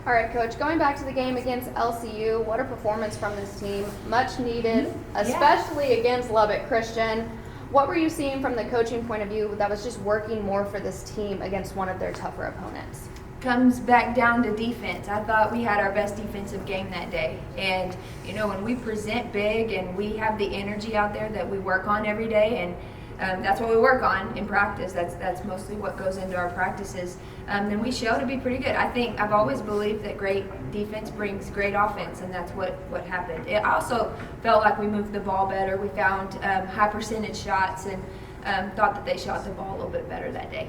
All right, Coach, going back to the game against LCU, what a performance from this team. Much needed, especially against Lubbock Christian. What were you seeing from the coaching point of view that was just working more for this team against one of their tougher opponents? Comes back down to defense. I thought we had our best defensive game that day. And, when we present big and we have the energy out there that we work on every day, and that's what we work on in practice. That's mostly what goes into our practices. Then we show to be pretty good. I think I've always believed that great defense brings great offense, and that's what happened. I also felt like we moved the ball better. We found high percentage shots and thought that they shot the ball a little bit better that day.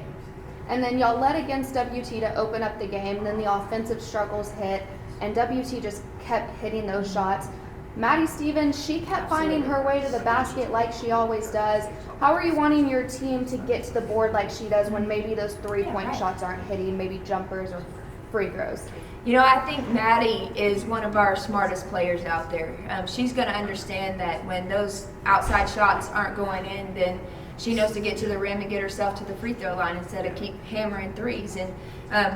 And then y'all led against WT to open up the game, and then the offensive struggles hit, and WT just kept hitting those shots. Maddie Stevens, she kept finding her way to the basket like she always does. How are you wanting your team to get to the board like she does when maybe those three-point shots aren't hitting, maybe jumpers or free throws? I think Maddie is one of our smartest players out there. She's going to understand that when those outside shots aren't going in, then she knows to get to the rim and get herself to the free throw line instead of keep hammering threes. And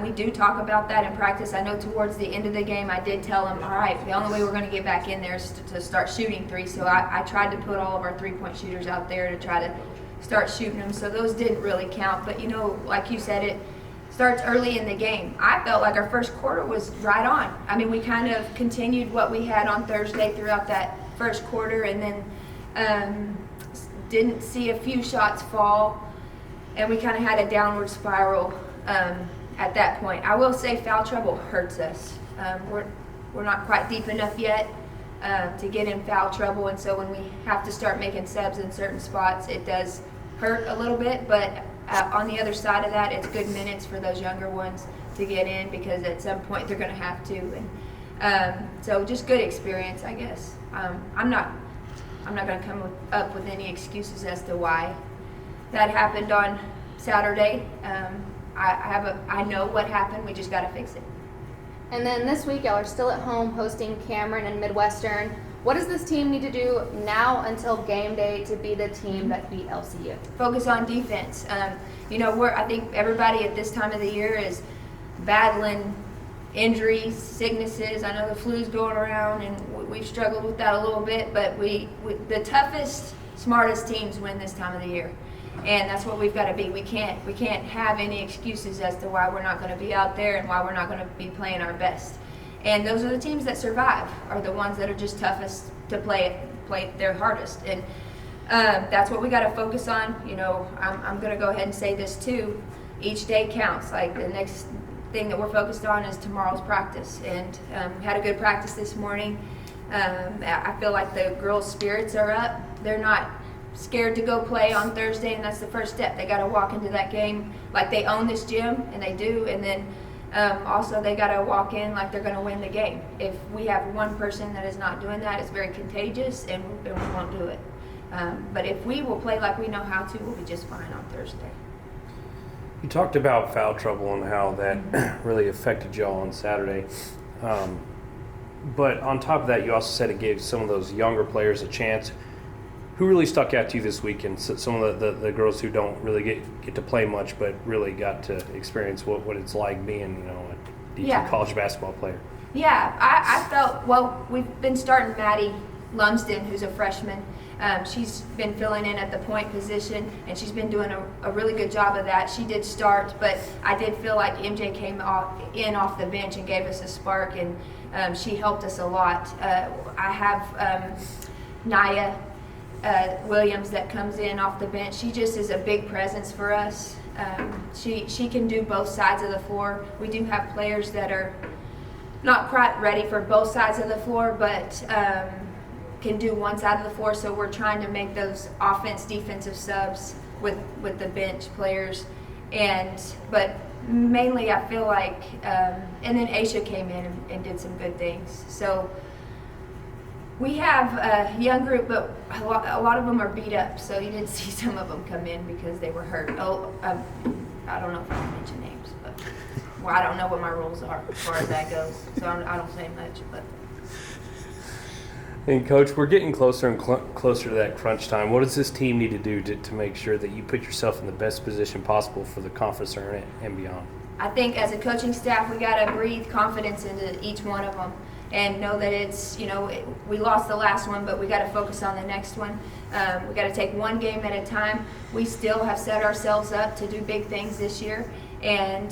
we do talk about that in practice. I know towards the end of the game I did tell them, all right, the only way we're going to get back in there is to start shooting threes. So I tried to put all of our three-point shooters out there to try to start shooting them. So those didn't really count. But, like you said, it starts early in the game. I felt like our first quarter was right on. I mean, we kind of continued what we had on Thursday throughout that first quarter, and then didn't see a few shots fall, and we kind of had a downward spiral at that point. I will say foul trouble hurts us. We're not quite deep enough yet to get in foul trouble, and so when we have to start making subs in certain spots, it does hurt a little bit, but on the other side of that, it's good minutes for those younger ones to get in because at some point they're going to have to. And so just good experience, I guess. I'm not going to come up with any excuses as to why that happened on Saturday. I know what happened. We just got to fix it. And then this week, y'all are still at home hosting Cameron and Midwestern. What does this team need to do now until game day to be the team that beat LCU? Focus on defense. I think everybody at this time of the year is battling injuries, sicknesses. I know the flu's going around, and we've struggled with that a little bit, but the toughest, smartest teams win this time of the year. And that's what we've got to be. We can't have any excuses as to why we're not going to be out there and why we're not going to be playing our best. And those are the teams that survive, are the ones that are just toughest to play their hardest. And that's what we got to focus on. I'm going to go ahead and say this too. Each day counts. Like the next thing that we're focused on is tomorrow's practice. And we had a good practice this morning. I feel like the girls' spirits are up. They're not scared to go play on Thursday, and that's the first step. They got to walk into that game like they own this gym, and they do. And then also they got to walk in like they're going to win the game. If we have one person that is not doing that, it's very contagious, and we won't do it. But if we will play like we know how to, we'll be just fine on Thursday. You talked about foul trouble and how that really affected y'all on Saturday. But on top of that, you also said it gave some of those younger players a chance. Who really stuck out to you this weekend? Some of the girls who don't really get to play much, but really got to experience what it's like being, a D2 college basketball player. Yeah, I felt, we've been starting Maddie Lumsden, who's a freshman. She's been filling in at the point position, and she's been doing a really good job of that. She did start, but I did feel like MJ came off the bench and gave us a spark, and she helped us a lot. I have Naya Williams that comes in off the bench. She just is a big presence for us. She can do both sides of the floor. We do have players that are not quite ready for both sides of the floor, but can do one side of the floor, so we're trying to make those defensive subs with the bench players. But mainly I feel like, and then Aisha came in and did some good things. So we have a young group, but a lot of them are beat up, so you didn't see some of them come in because they were hurt. I don't know if I can mention names, but I don't know what my rules are as far as that goes, so I don't say much. But. And Coach, we're getting closer and closer to that crunch time. What does this team need to do to make sure that you put yourself in the best position possible for the conference tournament and beyond? I think as a coaching staff, we got to breathe confidence into each one of them and know that it's, we lost the last one, but we got to focus on the next one. We got to take one game at a time. We still have set ourselves up to do big things this year. And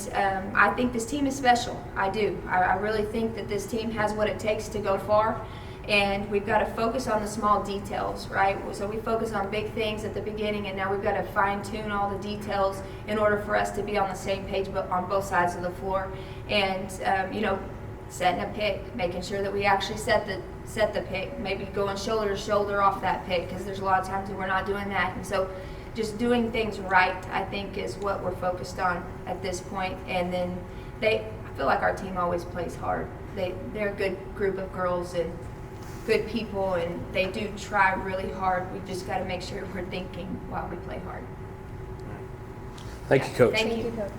I think this team is special. I do. I really think that this team has what it takes to go far. And we've got to focus on the small details, right? So we focus on big things at the beginning, and now we've got to fine-tune all the details in order for us to be on the same page but on both sides of the floor. And, setting a pick, making sure that we actually set the pick, maybe going shoulder to shoulder off that pick, because there's a lot of times that we're not doing that. And so just doing things right, I think, is what we're focused on at this point. And then I feel like our team always plays hard. They're a good group of girls and good people, and they do try really hard. We just got to make sure we're thinking while we play hard. Thank you, Coach. Thank Thank you. you, Coach.